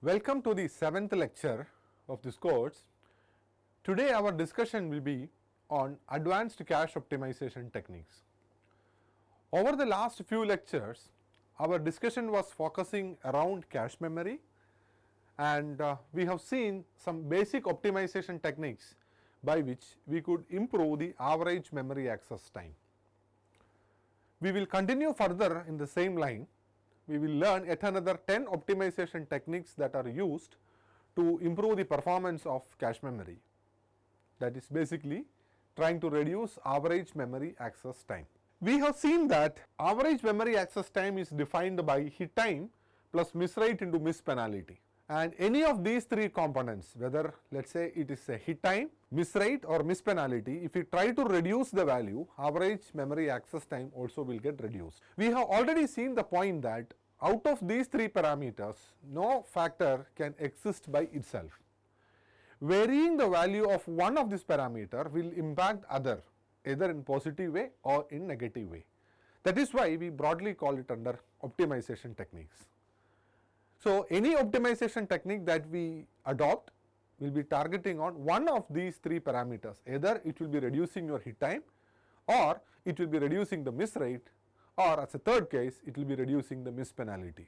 Welcome to the 7th lecture of this course. Today our discussion will be on advanced cache optimization techniques. Over the last few lectures, our discussion was focusing around cache memory, and we have seen some basic optimization techniques by which we could improve the average memory access time. We will continue further in the same line. We will learn yet another 10 optimization techniques that are used to improve the performance of cache memory. That is basically trying to reduce average memory access time. We have seen that average memory access time is defined by hit time plus miss rate into miss penalty. And any of these three components, whether let's say it is a hit time, miss rate or miss penalty, if we try to reduce the value, average memory access time also will get reduced. We have already seen the point that out of these three parameters, no factor can exist by itself. Varying the value of one of this parameter will impact other, either in positive way or in negative way. That is why we broadly call it under optimization techniques. So, any optimization technique that we adopt will be targeting on one of these three parameters. Either it will be reducing your hit time, or it will be reducing the miss rate, or as a third case, it will be reducing the miss penalty.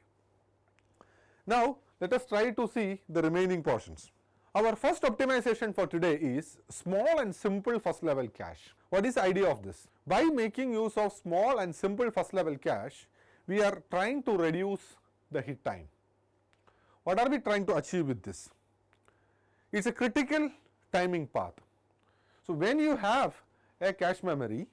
Now, let us try to see the remaining portions. Our first optimization for today is small and simple first level cache. What is the idea of this? By making use of small and simple first level cache, we are trying to reduce the hit time. What are we trying to achieve with this? It is a critical timing path. So, when you have a cache memory,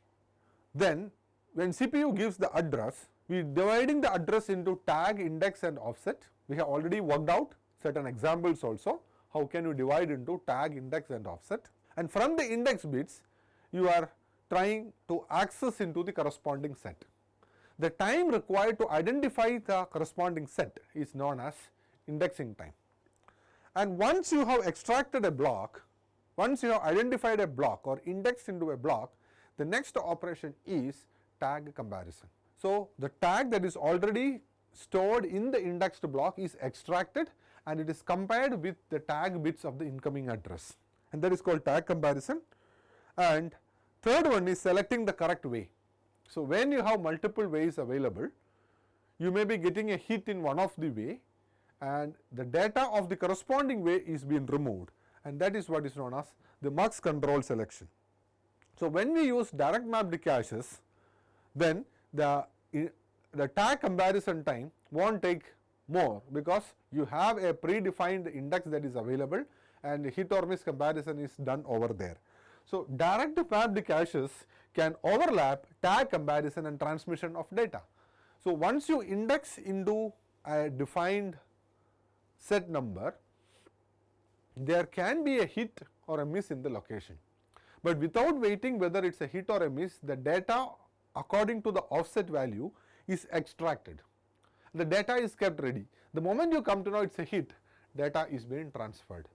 then when CPU gives the address, we are dividing the address into tag, index and offset. We have already worked out certain examples also. How can you divide into tag, index and offset? And from the index bits, you are trying to access into the corresponding set. The time required to identify the corresponding set is known as indexing time. And once you have extracted a block, once you have identified a block or indexed into a block, the next operation is tag comparison. So, the tag that is already stored in the indexed block is extracted and it is compared with the tag bits of the incoming address, and that is called tag comparison. And third one is selecting the correct way. So, when you have multiple ways available, you may be getting a hit in one of the way and the data of the corresponding way is being removed, and that is what is known as the mux control selection. So, when we use direct mapped caches, then the tag comparison time won't take more because you have a predefined index that is available and hit or miss comparison is done over there. So, direct mapped caches can overlap tag comparison and transmission of data. So, once you index into a defined set number, there can be a hit or a miss in the location, but without waiting whether it is a hit or a miss, the data according to the offset value is extracted. The data is kept ready. The moment you come to know it is a hit, data is being transferred.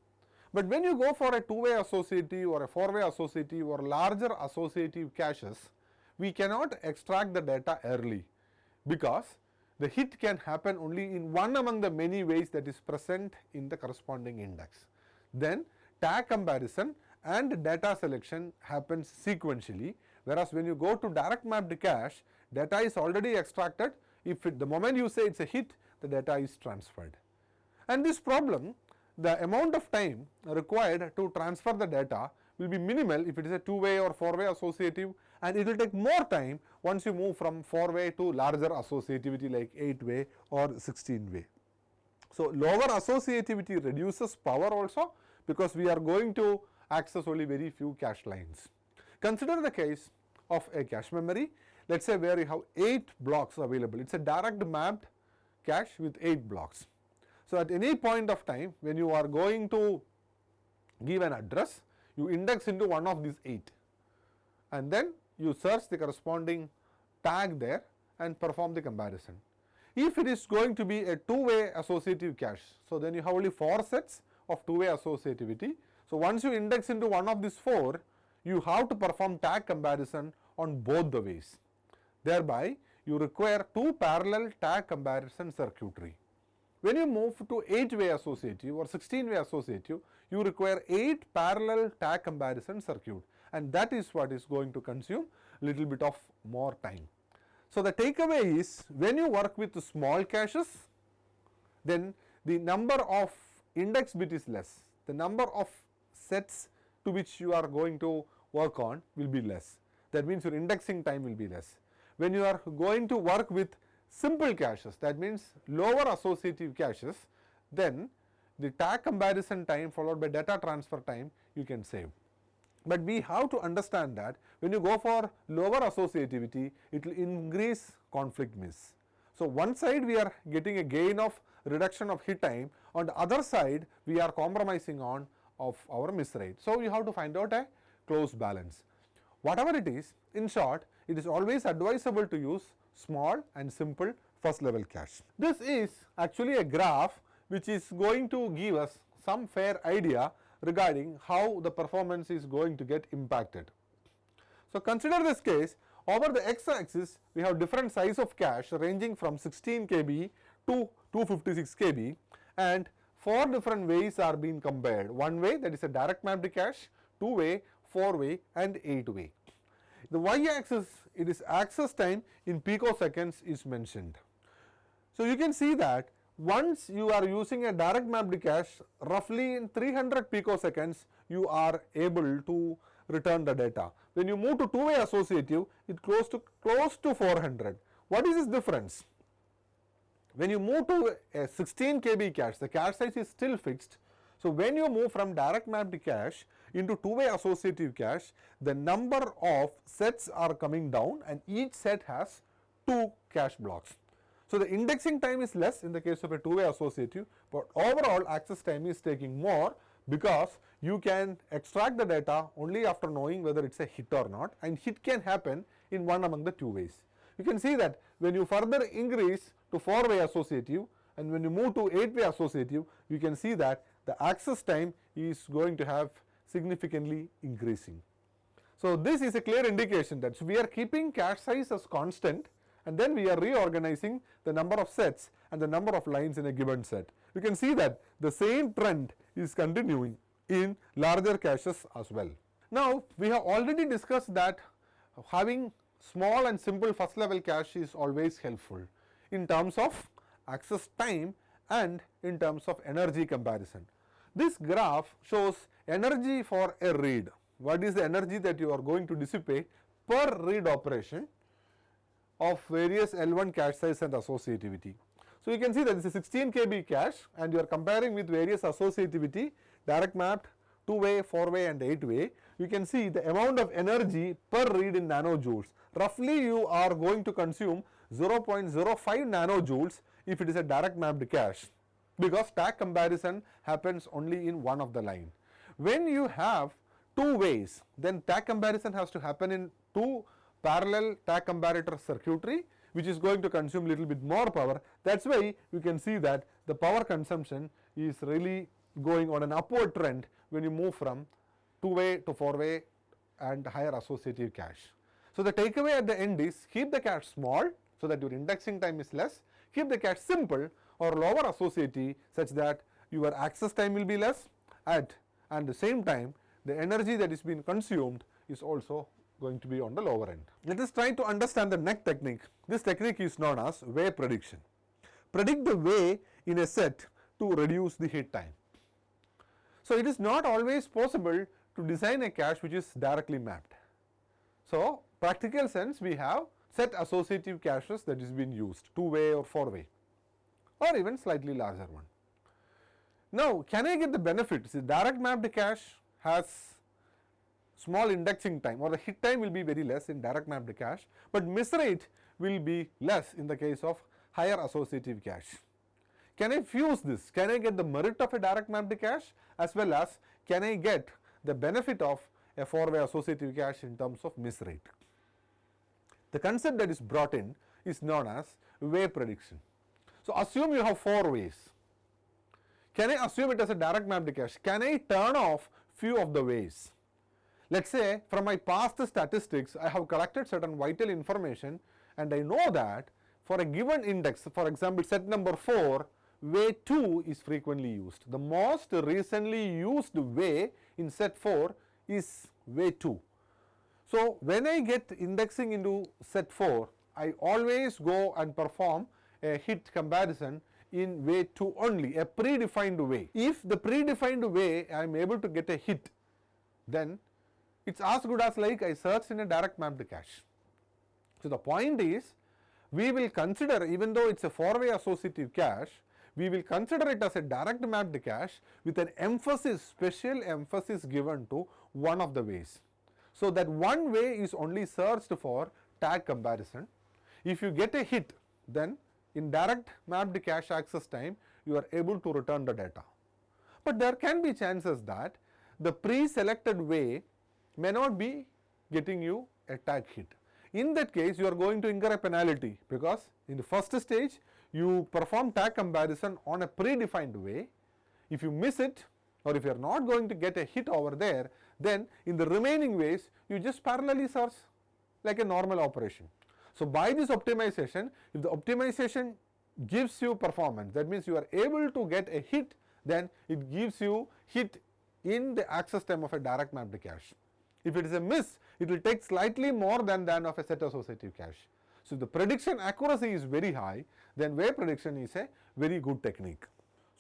But when you go for a two-way associative or a four-way associative or larger associative caches, we cannot extract the data early because the hit can happen only in one among the many ways that is present in the corresponding index. Then tag comparison and data selection happens sequentially, whereas when you go to direct mapped cache, data is already extracted. If the moment you say it is a hit, the data is transferred. And this problem, the amount of time required to transfer the data will be minimal if it is a two-way or four-way associative, and it will take more time once you move from four-way to larger associativity like 8-way or 16-way. So, lower associativity reduces power also because we are going to access only very few cache lines. Consider the case of a cache memory, let us say where you have 8 blocks available. It is a direct mapped cache with 8 blocks. So, at any point of time when you are going to give an address, you index into one of these 8 and then you search the corresponding tag there and perform the comparison. If it is going to be a two-way associative cache, so then you have only 4 sets of two-way associativity. So, once you index into one of these 4, you have to perform tag comparison on both the ways. Thereby, you require 2 parallel tag comparison circuitry. When you move to 8-way associative or 16-way associative, you require 8 parallel tag comparison circuit, and that is what is going to consume little bit of more time. So the takeaway is, when you work with small caches, then the number of index bit is less, the number of sets to which you are going to work on will be less. That means your indexing time will be less. When you are going to work with simple caches, that means lower associative caches, then the tag comparison time followed by data transfer time you can save. But we have to understand that when you go for lower associativity, it will increase conflict miss. So one side we are getting a gain of reduction of hit time, on the other side we are compromising on of our miss rate. So you have to find out a close balance. Whatever it is, in short, it is always advisable to use small and simple first level cache. This is actually a graph which is going to give us some fair idea regarding how the performance is going to get impacted. So consider this case, over the x-axis we have different size of cache ranging from 16 KB to 256 KB, and 4 different ways are being compared. One way, that is a direct mapped cache, 2-way, 4-way and 8-way. The y-axis, it is access time in picoseconds is mentioned. So you can see that once you are using a direct mapped cache, roughly in 300 picoseconds you are able to return the data. When you move to two-way associative, it close to 400. What is this difference? When you move to a 16 KB cache, the cache size is still fixed. So when you move from direct mapped cache into two-way associative cache, the number of sets are coming down and each set has 2 cache blocks. So the indexing time is less in the case of a two-way associative, but overall access time is taking more, because you can extract the data only after knowing whether it's a hit or not, and hit can happen in one among the two ways. You can see that when you further increase to 4-way associative and when you move to 8-way associative, you can see that the access time is going to have significantly increasing. So this is a clear indication that we are keeping cache size as constant, and then we are reorganizing the number of sets and the number of lines in a given set. You can see that the same trend is continuing in larger caches as well. Now we have already discussed that having small and simple first level cache is always helpful in terms of access time and in terms of energy comparison. This graph shows energy for a read. What is the energy that you are going to dissipate per read operation of various L1 cache size and associativity. So you can see that this is 16 KB cache and you are comparing with various associativity, direct mapped, 2-way, 4-way and 8-way. You can see the amount of energy per read in nanojoules. Roughly you are going to consume 0.05 nanojoules if it is a direct mapped cache, because tag comparison happens only in one of the line. When you have 2 ways, then tag comparison has to happen in 2 parallel tag comparator circuitry, which is going to consume little bit more power. That's why you can see that the power consumption is really going on an upward trend when you move from 2-way to 4-way and higher associative cache. So the takeaway at the end is, keep the cache small so that your indexing time is less, keep the cache simple or lower associative such that your access time will be less, and the same time the energy that is being consumed is also going to be on the lower end. Let us try to understand the next technique. This technique is known as way prediction. Predict the way in a set to reduce the hit time. So it is not always possible to design a cache which is directly mapped. So practical sense, we have set associative caches that is being used, 2-way or 4-way, or even slightly larger one. Now can I get the benefit? See, direct mapped cache has small indexing time, or the hit time will be very less in direct mapped cache, but miss rate will be less in the case of higher associative cache. Can I fuse this? Can I get the merit of a direct mapped cache as well as can I get the benefit of a 4-way associative cache in terms of miss rate? The concept that is brought in is known as way prediction. So assume you have 4 ways. Can I assume it as a direct mapped cache? Can I turn off few of the ways? Let's say from my past statistics, I have collected certain vital information and I know that for a given index, for example set number 4, way 2 is frequently used. The most recently used way in set 4 is way 2. So, when I get indexing into set 4, I always go and perform a hit comparison in way 2 only, a predefined way. If the predefined way I am able to get a hit, then it is as good as like I searched in a direct mapped cache. So, the point is, we will consider, even though it is a 4-way associative cache, we will consider it as a direct mapped cache with an emphasis, special emphasis given to one of the ways. So, that one way is only searched for tag comparison. If you get a hit, then in direct mapped cache access time, you are able to return the data. But there can be chances that the pre-selected way may not be getting you a tag hit. In that case, you are going to incur a penalty, because in the first stage, you perform tag comparison on a predefined way. If you miss it, or if you are not going to get a hit over there, then in the remaining ways, you just parallelly search like a normal operation. So, by this optimization, if the optimization gives you performance, that means you are able to get a hit, then it gives you hit in the access time of a direct mapped cache. If it is a miss, it will take slightly more than of a set associative cache. So, if the prediction accuracy is very high, then way prediction is a very good technique.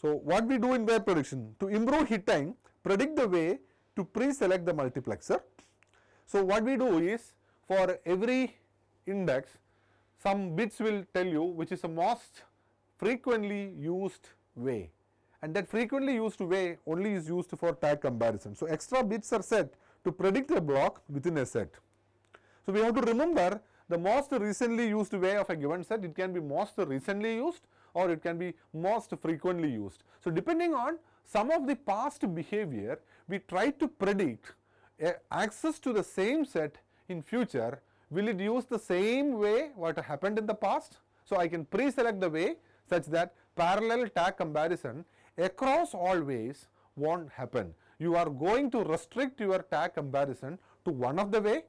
So, what we do in way prediction? To improve hit time, predict the way to pre-select the multiplexer. So, what we do is, for every index, some bits will tell you which is the most frequently used way, and that frequently used way only is used for tag comparison. So, extra bits are set to predict a block within a set. So, we have to remember the most recently used way of a given set. It can be most recently used, or it can be most frequently used. So, depending on some of the past behavior, we try to predict access to the same set in future. Will it use the same way what happened in the past? So, I can pre-select the way such that parallel tag comparison across all ways won't happen. You are going to restrict your tag comparison to one of the way,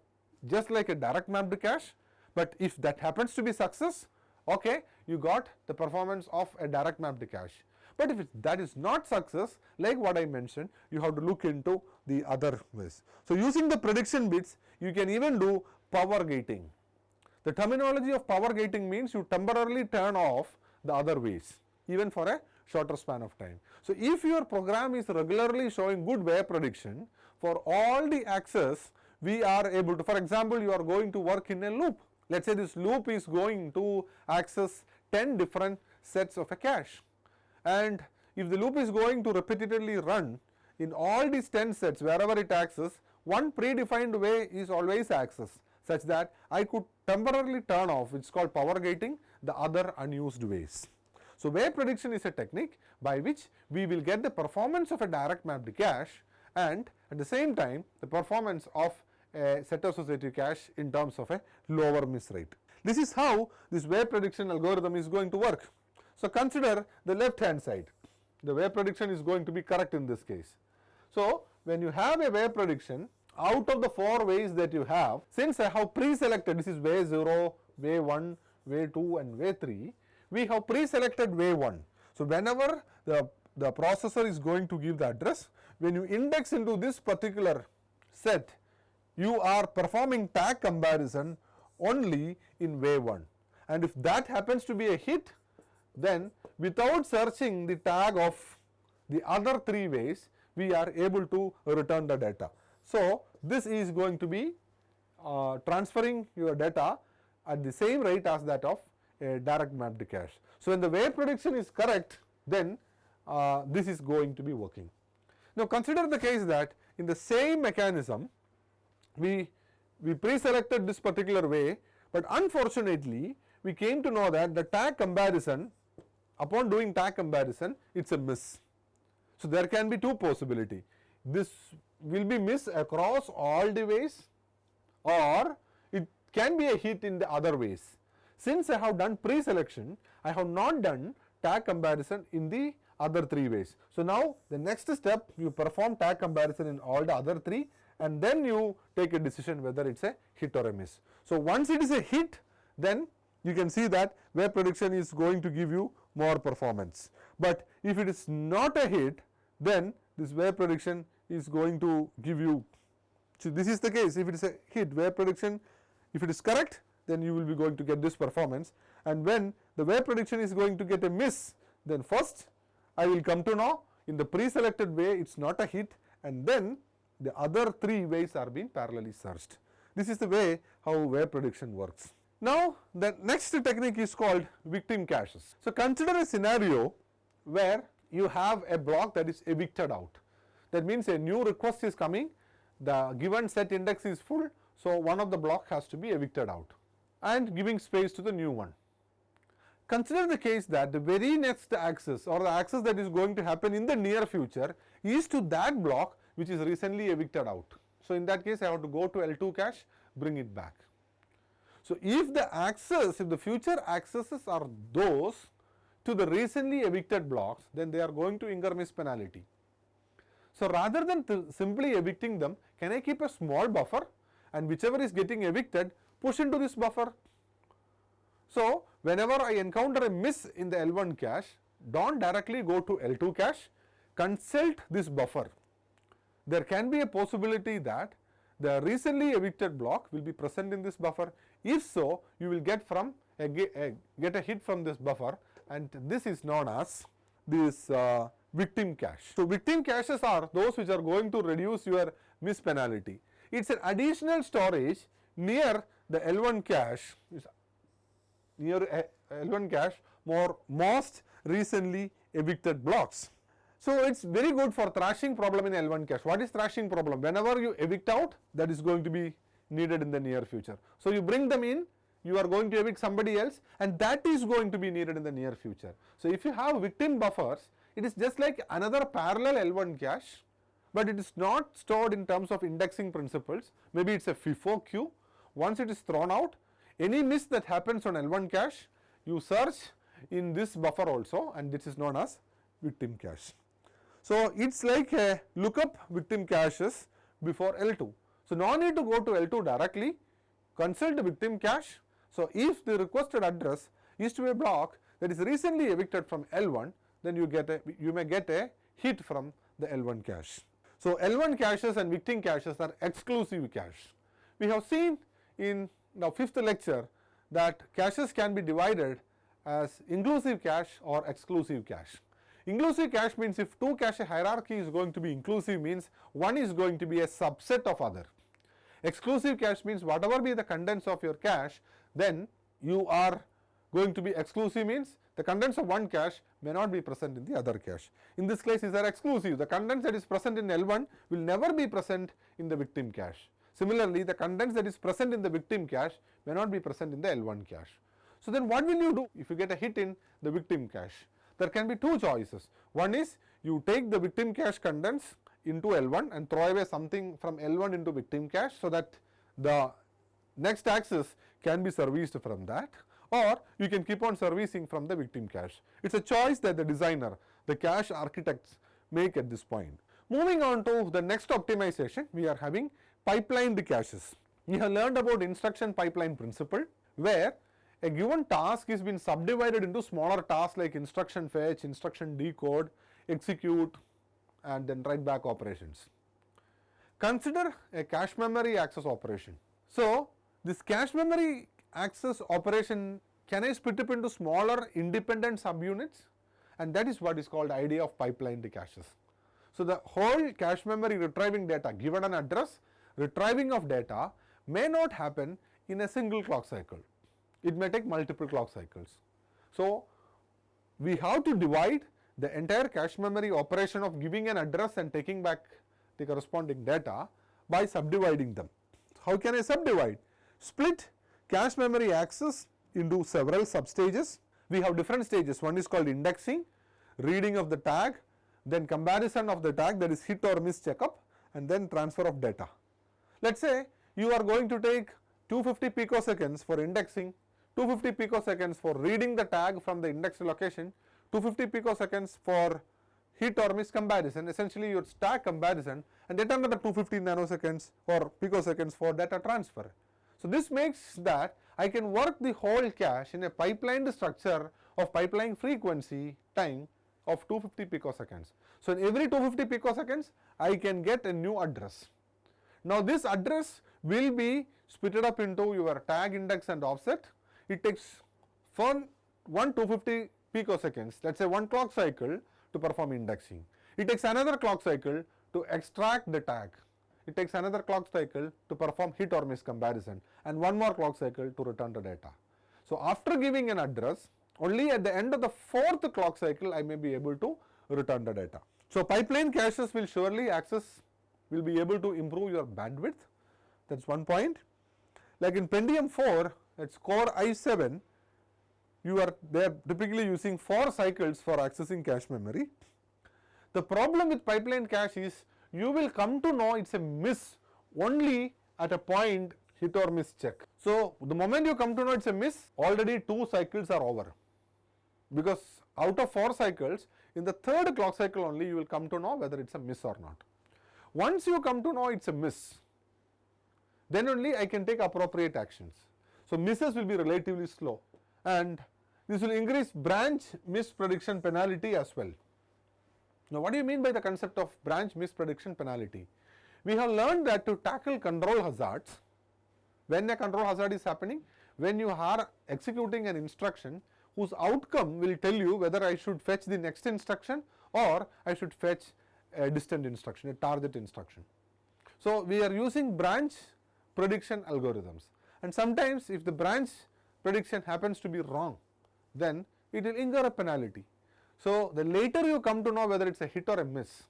just like a direct mapped cache. But if that happens to be success, okay, you got the performance of a direct mapped cache. But if that is not success, like what I mentioned, you have to look into the other ways. So, using the prediction bits, you can even do power gating. The terminology of power gating means you temporarily turn off the other ways, even for a shorter span of time. So, if your program is regularly showing good way prediction for all the access, we are able to, for example, you are going to work in a loop. Let us say this loop is going to access 10 different sets of a cache, and if the loop is going to repeatedly run in all these 10 sets, wherever it accesses, one predefined way is always accessed, such that I could temporarily turn off, which is called power gating, the other unused ways. So, way prediction is a technique by which we will get the performance of a direct mapped cache, and at the same time the performance of a set associative cache in terms of a lower miss rate. This is how this way prediction algorithm is going to work. So, consider the left hand side. The way prediction is going to be correct in this case. So, when you have a way prediction, out of the 4 ways that you have, since I have pre-selected, this is way 0, way 1, way 2 and way 3, we have pre-selected way 1. So, whenever the processor is going to give the address, when you index into this particular set, you are performing tag comparison only in way 1. And if that happens to be a hit, then without searching the tag of the other 3 ways, we are able to return the data. So, this is going to be transferring your data at the same rate as that of a direct mapped cache. So, when the way prediction is correct, then this is going to be working. Now, consider the case that in the same mechanism, we pre-selected this particular way, but unfortunately, we came to know that the tag comparison, upon doing tag comparison, it is a miss. So, there can be 2 possibilities. This will be miss across all the ways, or it can be a hit in the other ways. Since I have done pre-selection, I have not done tag comparison in the other 3 ways. So, now the next step, you perform tag comparison in all the other 3, and then you take a decision whether it is a hit or a miss. So, once it is a hit, then you can see that way prediction is going to give you more performance. But if it is not a hit, then this wave prediction is going to give you. So this is the case. If it is a hit, wave prediction, if it is correct, then you will be going to get this performance. And when the wave prediction is going to get a miss, then first I will come to know in the pre-selected way it's not a hit, and then the other 3 ways are being parallelly searched. This is the way how wave prediction works. Now the next technique is called victim caches. So consider a scenario where you have a block that is evicted out. That means a new request is coming, the given set index is full, so one of the block has to be evicted out and giving space to the new one. Consider the case that the very next access or the access that is going to happen in the near future is to that block which is recently evicted out. So in that case I have to go to L2 cache, bring it back. So if the future accesses are those to the recently evicted blocks, then they are going to incur miss penalty. So rather than simply evicting them, can I keep a small buffer and whichever is getting evicted push into this buffer? So whenever I encounter a miss in the L1 cache, don't directly go to L2 cache, consult this buffer. There can be a possibility that the recently evicted block will be present in this buffer. If so, you will get a hit from this buffer, and this is known as this victim cache. So victim caches are those which are going to reduce your miss penalty. It's an additional storage near the L1 cache, most recently evicted blocks. So it's very good for thrashing problem in L1 cache. What is thrashing problem? Whenever you evict out, that is going to be needed in the near future. So you bring them in, you are going to evict somebody else, and that is going to be needed in the near future. So if you have victim buffers, it is just like another parallel L1 cache, but it is not stored in terms of indexing principles. Maybe it's a FIFO queue. Once it is thrown out, any miss that happens on L1 cache, you search in this buffer also, and this is known as victim cache. So it's like a lookup victim caches before L2. So no need to go to L2 directly, consult the victim cache. So if the requested address is to a block that is recently evicted from L1, then you may get a hit from the L1 cache. So L1 caches and victim caches are exclusive cache. We have seen in the 5th lecture that caches can be divided as inclusive cache or exclusive cache. Inclusive cache means if 2 cache hierarchy is going to be inclusive, means one is going to be a subset of other. Exclusive cache means whatever be the contents of your cache, then you are going to be exclusive, means the contents of one cache may not be present in the other cache. In this case, these are exclusive. The contents that is present in L1 will never be present in the victim cache. Similarly, the contents that is present in the victim cache may not be present in the L1 cache. So then what will you do if you get a hit in the victim cache? There can be 2 choices. One is you take the victim cache contents into L1 and throw away something from L1 into victim cache so that the next access can be serviced from that, or you can keep on servicing from the victim cache. It's a choice that the designer, the cache architects make at this point. Moving on to the next optimization, we are having pipelined caches. We have learned about instruction pipeline principle, where a given task is being subdivided into smaller tasks like instruction fetch, instruction decode, execute, and then write back operations. Consider a cache memory access operation. So this cache memory access operation, can I split up into smaller independent subunits? And that is what is called idea of pipelined caches. So the whole cache memory retrieving data, given an address, retrieving of data may not happen in a single clock cycle. It may take multiple clock cycles. So we have to divide the entire cache memory operation of giving an address and taking back the corresponding data by subdividing them. How can I subdivide? Split cache memory access into several substages. We have different stages. One is called indexing, reading of the tag, then comparison of the tag, that is hit or miss checkup, and then transfer of data. Let's say you are going to take 250 picoseconds for indexing, 250 picoseconds for reading the tag from the indexed location, 250 picoseconds for hit or miss comparison, essentially your stack comparison, and then another 250 nanoseconds or picoseconds for data transfer. So this makes that I can work the whole cache in a pipelined structure of pipeline frequency time of 250 picoseconds. So, in every 250 picoseconds, I can get a new address. Now, this address will be split up into your tag, index and offset. It takes for one 250 picoseconds, let us say one clock cycle to perform indexing. It takes another clock cycle to extract the tag. It takes another clock cycle to perform hit or miss comparison, and one more clock cycle to return the data. So, after giving an address, only at the end of the fourth clock cycle I may be able to return the data. So, pipeline caches will surely will be able to improve your bandwidth. That is one point. Like in Pentium 4, that is Core i7, they are typically using 4 cycles for accessing cache memory. The problem with pipeline cache is you will come to know it is a miss only at a point hit or miss check. So, the moment you come to know it is a miss, already 2 cycles are over, because out of 4 cycles, in the third clock cycle only you will come to know whether it is a miss or not. Once you come to know it is a miss, then only I can take appropriate actions. So, misses will be relatively slow, and this will increase branch miss prediction penalty as well. Now, what do you mean by the concept of branch miss prediction penalty? We have learned that to tackle control hazards, when a control hazard is happening, when you are executing an instruction whose outcome will tell you whether I should fetch the next instruction or I should fetch a distant instruction, a target instruction. So, we are using branch prediction algorithms, and sometimes if the branch prediction happens to be wrong, then it will incur a penalty. So, the later you come to know whether it is a hit or a miss,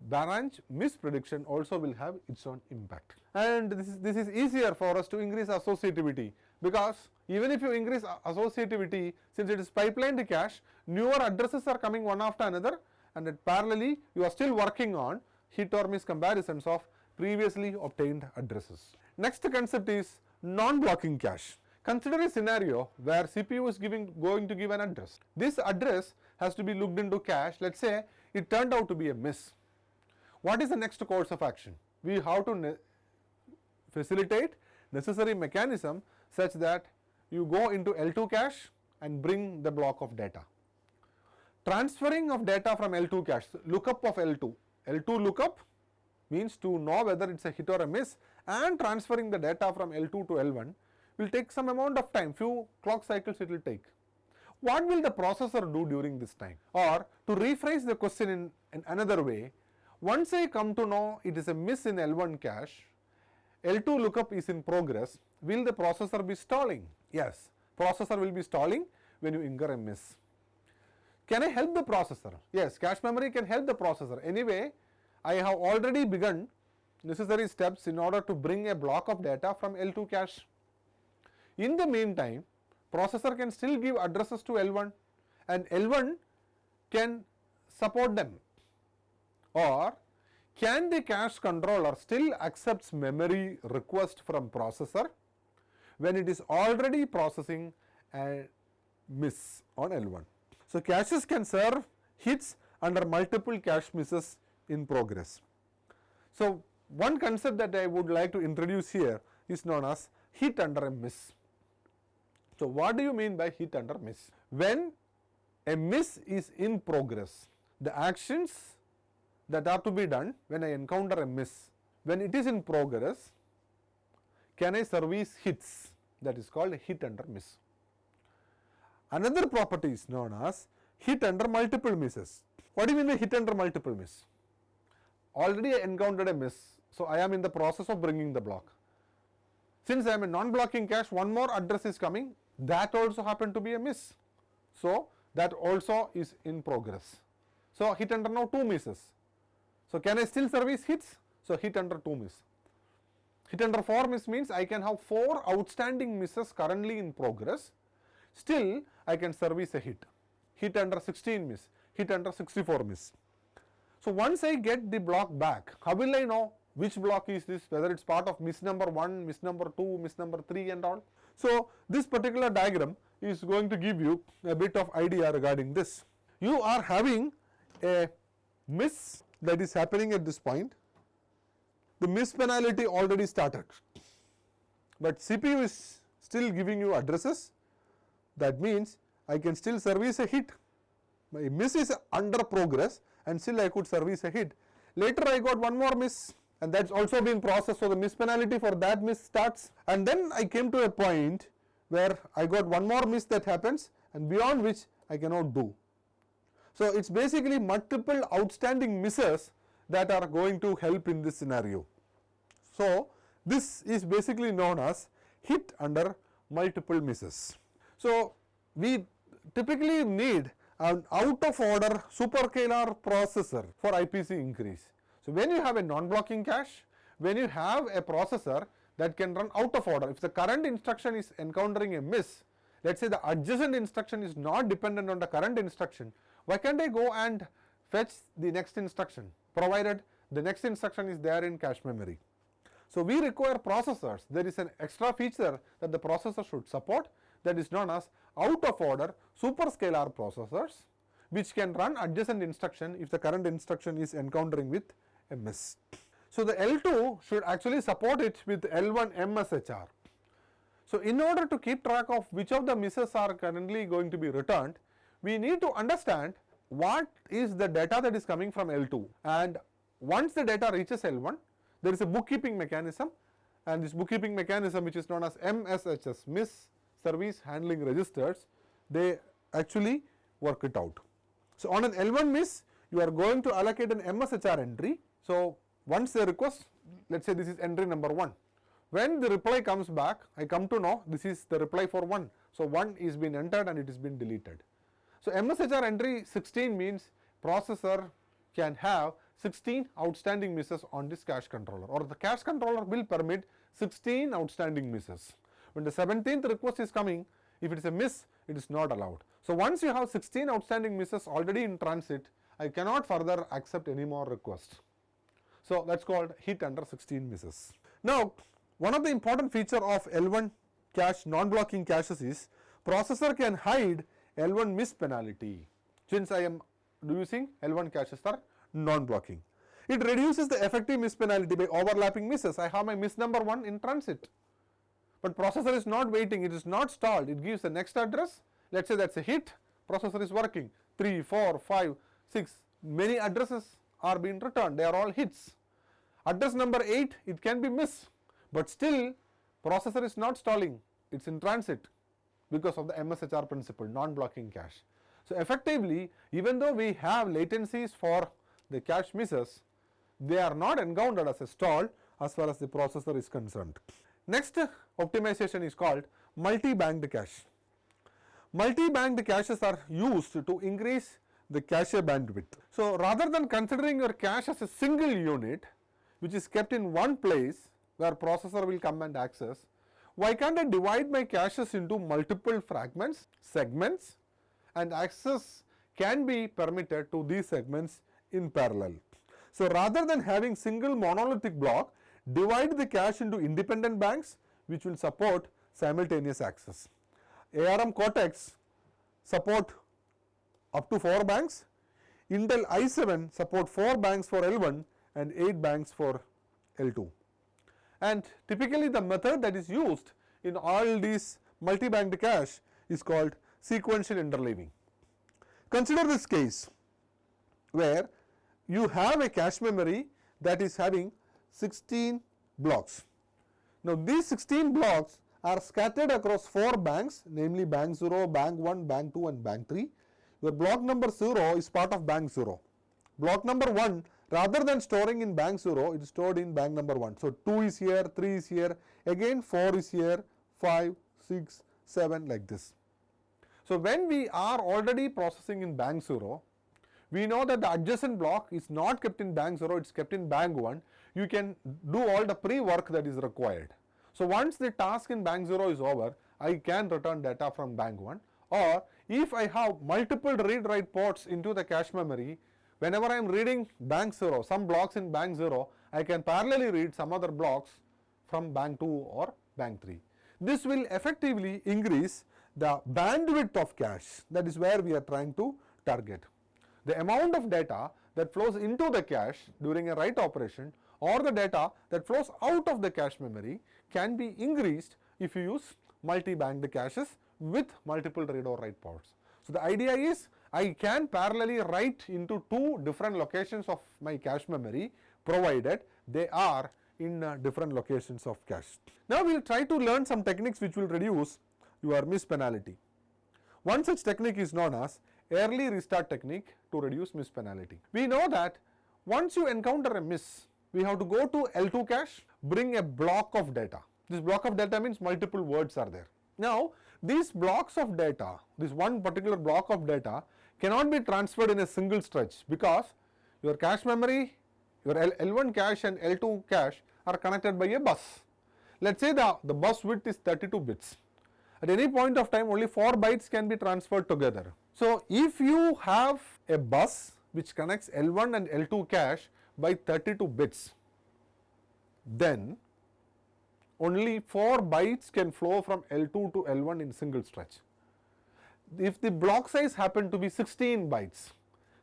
branch miss prediction also will have its own impact. And this is easier for us to increase associativity, because even if you increase associativity, since it is pipelined cache, newer addresses are coming one after another, and parallelly you are still working on hit or miss comparisons of previously obtained addresses. Next concept is non-blocking cache. Consider a scenario where CPU is going to give an address. This address has to be looked into cache. Let us say it turned out to be a miss. What is the next course of action? We have to facilitate necessary mechanism such that you go into L2 cache and bring the block of data. Transferring of data from L2 cache, lookup of L2. L2 lookup means to know whether it is a hit or a miss, and transferring the data from L2 to L1 will take some amount of time, few clock cycles it will take. What will the processor do during this time? Or to rephrase the question in another way, once I come to know it is a miss in L1 cache, L2 lookup is in progress, will the processor be stalling? Yes, processor will be stalling when you incur a miss. Can I help the processor? Yes, cache memory can help the processor. Anyway, I have already begun necessary steps in order to bring a block of data from L2 cache. In the meantime, processor can still give addresses to L1, and L1 can support them. Or can the cache controller still accepts memory request from processor when it is already processing a miss on L1? So, caches can serve hits under multiple cache misses in progress. So, one concept that I would like to introduce here is known as hit under a miss. So, what do you mean by hit under miss? When a miss is in progress, the actions that are to be done when I encounter a miss, when it is in progress, can I service hits? That is called hit under miss. Another property is known as hit under multiple misses. What do you mean by hit under multiple miss? Already I encountered a miss, so I am in the process of bringing the block. Since I am a non-blocking cache, one more address is coming, that also happened to be a miss. So, that also is in progress. So, hit under now 2 misses. So, can I still service hits? So, hit under 2 miss. Hit under 4 miss means I can have 4 outstanding misses currently in progress. Still, I can service a hit. Hit under 16 miss, hit under 64 miss. So, once I get the block back, how will I know which block is this, whether it is part of miss number 1, miss number 2, miss number 3 and all. So, this particular diagram is going to give you a bit of idea regarding this. You are having a miss that is happening at this point. The miss penalty already started, but CPU is still giving you addresses. That means I can still service a hit. My miss is under progress and still I could service a hit. Later I got one more miss and that's also been processed, so the miss penalty for that miss starts, and then I came to a point where I got one more miss that happens and beyond which I cannot do. So it's basically multiple outstanding misses that are going to help in this scenario. So this is basically known as hit under multiple misses. So we typically need an out of order superscalar processor for IPC increase. So when you have a non-blocking cache, when you have a processor that can run out of order, if the current instruction is encountering a miss, let's say the adjacent instruction is not dependent on the current instruction, why can't I go and fetch the next instruction, provided the next instruction is there in cache memory? So we require processors. There is an extra feature that the processor should support, that is known as out of order superscalar processors, which can run adjacent instruction if the current instruction is encountering with a miss. So the L2 should actually support it with L1 MSHR. So in order to keep track of which of the misses are currently going to be returned, we need to understand what is the data that is coming from L2, and once the data reaches L1, there is a bookkeeping mechanism, and this bookkeeping mechanism, which is known as MSHS, Miss Service Handling Registers, they actually work it out. So on an L1 miss, you are going to allocate an MSHR entry. So once they request, let's say this is entry number 1. When the reply comes back, I come to know this is the reply for 1. So 1 is been entered and it is been deleted. So MSHR entry 16 means processor can have 16 outstanding misses on this cache controller, or the cache controller will permit 16 outstanding misses. When the 17th request is coming, if it is a miss, it is not allowed. So once you have 16 outstanding misses already in transit, I cannot further accept any more requests. So that's called hit under 16 misses. Now, one of the important feature of L1 cache non-blocking caches is processor can hide L1 miss penalty. Since I am using L1 caches are non-blocking, it reduces the effective miss penalty by overlapping misses. I have my miss number 1 in transit, but processor is not waiting, it is not stalled, it gives the next address. Let's say that's a hit, processor is working 3, 4, 5, 6, many addresses are being returned, they are all hits. Address number 8, it can be miss, but still processor is not stalling, it's in transit because of the MSHR principle, non-blocking cache. So effectively, even though we have latencies for the cache misses, they are not encountered as a stall as far as the processor is concerned. Next optimization is called multi-banked cache. Multi-banked caches are used to increase the cache bandwidth. So rather than considering your cache as a single unit which is kept in one place where processor will come and access, why can't I divide my caches into multiple fragments, segments, and access can be permitted to these segments in parallel. So rather than having single monolithic block, divide the cache into independent banks which will support simultaneous access. ARM Cortex support up to 4 banks, Intel i7 support 4 banks for L1 and 8 banks for L2. And typically the method that is used in all these multi-banked cache is called sequential interleaving. Consider this case where you have a cache memory that is having 16 blocks. Now these 16 blocks are scattered across 4 banks, namely bank 0, bank 1, bank 2 and bank 3. Your block number 0 is part of bank 0. Block number 1, rather than storing in bank 0, it is stored in bank number 1. So 2 is here, 3 is here, again 4 is here, 5, 6, 7 like this. So when we are already processing in bank 0, we know that the adjacent block is not kept in bank 0, it is kept in bank 1. You can do all the pre-work that is required. So once the task in bank 0 is over, I can return data from bank 1, or if I have multiple read-write ports into the cache memory, whenever I am reading bank 0, some blocks in bank 0, I can parallelly read some other blocks from bank 2 or bank 3. This will effectively increase the bandwidth of cache. That is where we are trying to target. The amount of data that flows into the cache during a write operation or the data that flows out of the cache memory can be increased if you use multi-banked caches with multiple read or write ports. So the idea is I can parallelly write into two different locations of my cache memory provided they are in different locations of cache. Now we will try to learn some techniques which will reduce your miss penalty. One such technique is known as early restart technique to reduce miss penalty. We know that once you encounter a miss, we have to go to L2 cache, bring a block of data. This block of data means multiple words are there. Now these blocks of data, this one particular block of data cannot be transferred in a single stretch because your cache memory, your L1 cache and L2 cache are connected by a bus. Let's say the bus width is 32 bits. At any point of time only 4 bytes can be transferred together. So if you have a bus which connects L1 and L2 cache by 32 bits, then only 4 bytes can flow from L2 to L1 in single stretch. If the block size happen to be 16 bytes,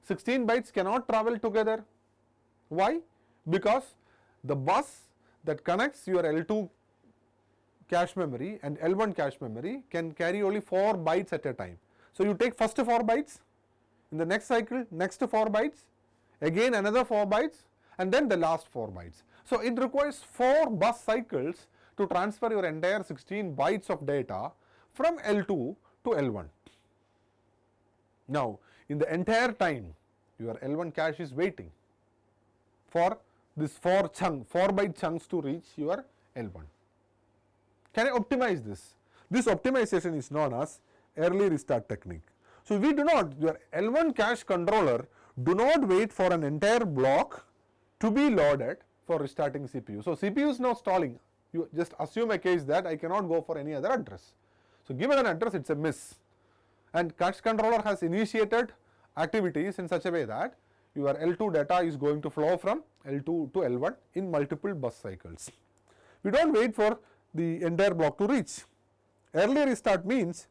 16 bytes cannot travel together. Why? Because the bus that connects your L2 cache memory and L1 cache memory can carry only 4 bytes at a time. So you take first 4 bytes, in the next cycle next 4 bytes, again another 4 bytes and then the last 4 bytes. So it requires 4 bus cycles to transfer your entire 16 bytes of data from L2 to L1. Now in the entire time your L1 cache is waiting for this 4 byte chunks to reach your L1. Can I optimize this? This optimization is known as early restart technique. So we do not, your L1 cache controller do not wait for an entire block to be loaded for restarting CPU. So CPU is now stalling. You just assume a case that I cannot go for any other address. So given an address, it's a miss. And cache controller has initiated activities in such a way that your L2 data is going to flow from L2 to L1 in multiple bus cycles. We don't wait for the entire block to reach. Early restart means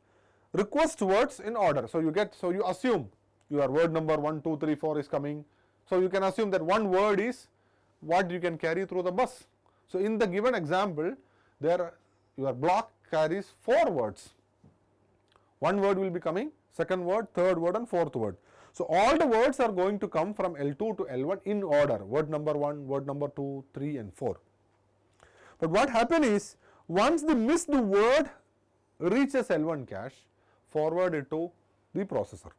request words in order. So you assume your word number 1, 2, 3, 4 is coming. So you can assume that one word is what you can carry through the bus. So in the given example, there your block carries 4 words. One word will be coming, second word, third word and fourth word. So all the words are going to come from L2 to L1 in order, word number 1, word number 2, 3 and 4. But what happens is, once the missed word reaches L1 cache, forward it to the processor.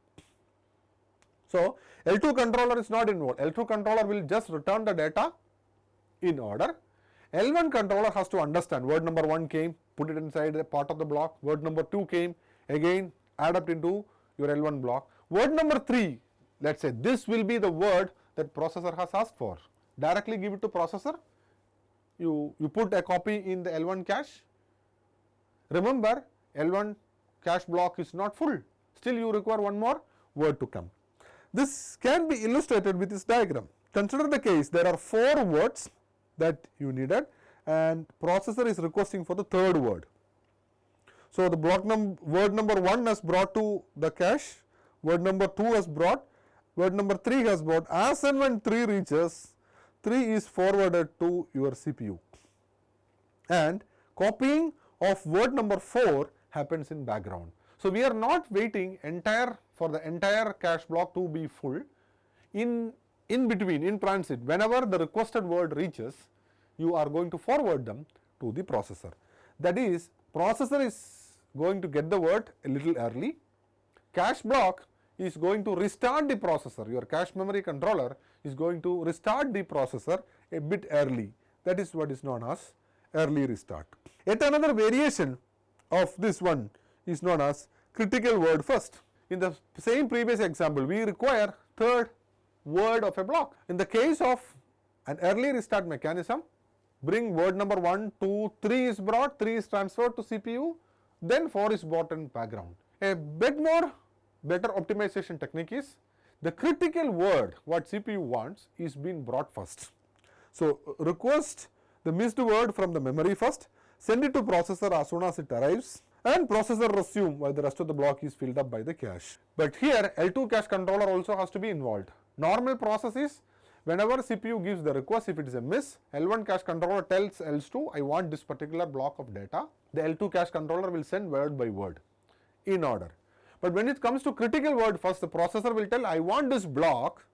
So L2 controller is not involved. L2 controller will just return the data in order. L1 controller has to understand word number 1 came, put it inside a part of the block, word number 2 came, again add up into your L1 block. Word number 3, let's say this will be the word that processor has asked for. Directly give it to processor. You put a copy in the L1 cache. Remember, L1 cache block is not full. Still you require one more word to come. This can be illustrated with this diagram. Consider the case there are 4 words that you needed and processor is requesting for the third word. So the word number 1 has brought to the cache, word number 2 has brought, word number 3 has brought. As and when 3 reaches, 3 is forwarded to your CPU. And copying of word number 4 happens in background. So we are not waiting for the entire cache block to be full. In between, in transit, whenever the requested word reaches, you are going to forward them to the processor. That is, processor is going to get the word a little early. Cache block is going to restart the processor. Your cache memory controller is going to restart the processor a bit early. That is what is known as early restart. Yet another variation of this one is known as critical word first. In the same previous example, we require third word of a block. In the case of an early restart mechanism, bring word number 1, 2, 3 is brought, 3 is transferred to CPU, then 4 is brought in background. A bit more better optimization technique is the critical word what CPU wants is being brought first. So request the missed word from the memory first, send it to processor as soon as it arrives, and processor resume while the rest of the block is filled up by the cache. But here L2 cache controller also has to be involved. Normal process is whenever CPU gives the request, if it is a miss, L1 cache controller tells L2 I want this particular block of data. The L2 cache controller will send word by word. in order. But when it comes to critical word first, the processor will tell I want this block.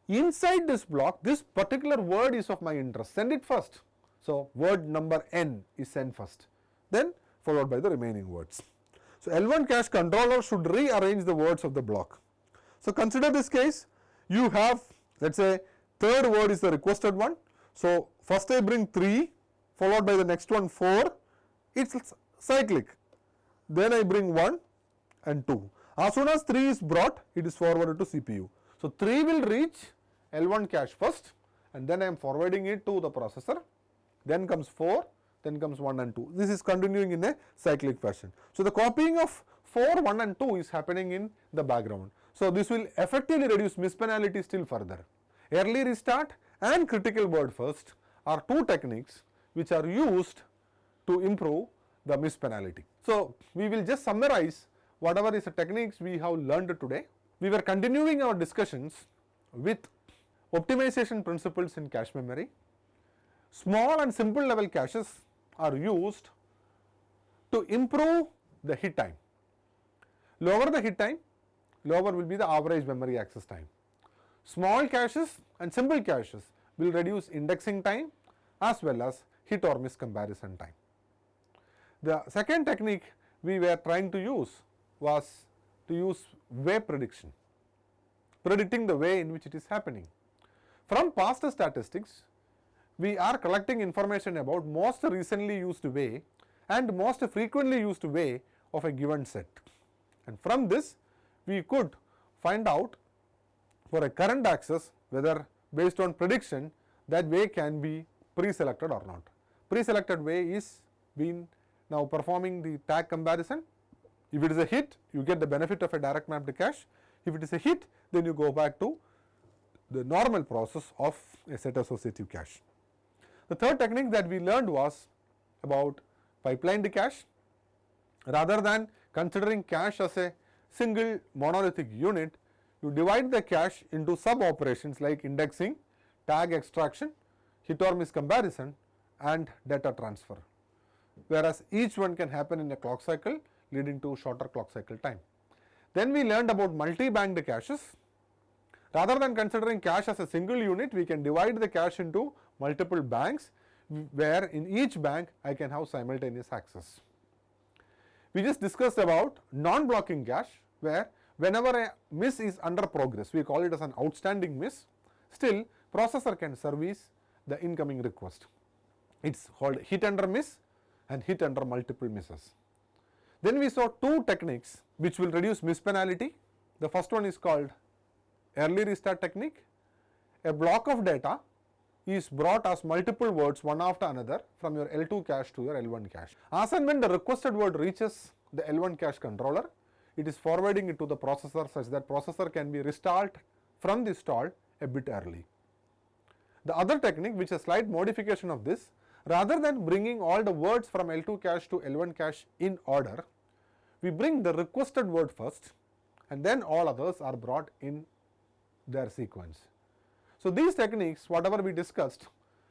Inside this block, this particular word is of my interest. Send it first. So, word number n is sent first, then followed by the remaining words. So, L1 cache controller should rearrange the words of the block. So, consider this case, you have, let us say, third word is the requested one. So, first I bring 3, followed by the next one 4, it is cyclic. Then I bring 1 and 2. As soon as 3 is brought, it is forwarded to CPU. So, 3 will reach L1 cache first, and then I am forwarding it to the processor, then comes 4, then comes 1 and 2. This is continuing in a cyclic fashion. So, the copying of 4, 1 and 2 is happening in the background. So, this will effectively reduce miss penalty still further. Early restart and critical word first are two techniques which are used to improve the miss penalty. So, we will just summarize whatever is the techniques we have learned today. We were continuing our discussions with optimization principles in cache memory. Small and simple level caches are used to improve the hit time. Lower the hit time, lower will be the average memory access time. Small caches and simple caches will reduce indexing time as well as hit or miss comparison time. The second technique we were trying to use was to use way prediction, predicting the way in which it is happening. From past statistics, we are collecting information about most recently used way and most frequently used way of a given set. And from this, we could find out for a current access whether based on prediction that way can be pre-selected or not. Pre-selected way is been now performing the tag comparison. If it is a hit, you get the benefit of a direct map to cache. If it is a hit, then you go back to the normal process of a set associative cache. The third technique that we learned was about pipelined cache. Rather than considering cache as a single monolithic unit, you divide the cache into sub operations like indexing, tag extraction, hit or miss comparison and data transfer, whereas each one can happen in a clock cycle leading to shorter clock cycle time. Then we learned about multi-banked caches. Rather than considering cache as a single unit, we can divide the cache into multiple banks, where in each bank I can have simultaneous access. We just discussed about non-blocking cache, where whenever a miss is under progress, we call it as an outstanding miss, still processor can service the incoming request. It is called hit under miss and hit under multiple misses. Then we saw two techniques which will reduce miss penalty. The first one is called early restart technique. A block of data is brought as multiple words one after another from your L2 cache to your L1 cache. As and when the requested word reaches the L1 cache controller, it is forwarding it to the processor such that processor can be restart from the stall a bit early. The other technique, which is a slight modification of this, rather than bringing all the words from L2 cache to L1 cache in order, we bring the requested word first and then all others are brought in their sequence. So, these techniques whatever we discussed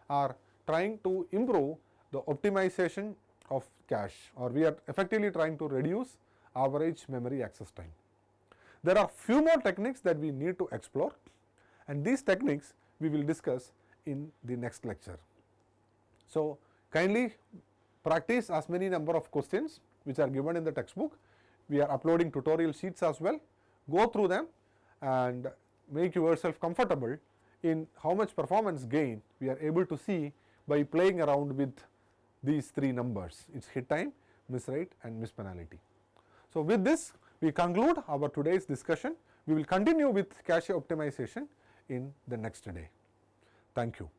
are trying to improve the optimization of cache, or we are effectively trying to reduce average memory access time. There are few more techniques that we need to explore, and these techniques we will discuss in the next lecture. So, kindly practice as many number of questions which are given in the textbook. We are uploading tutorial sheets as well. Go through them and make yourself comfortable in how much performance gain we are able to see by playing around with these three numbers. It is hit time, miss rate and miss penalty. So, with this we conclude our today's discussion. We will continue with cache optimization in the next day. Thank you.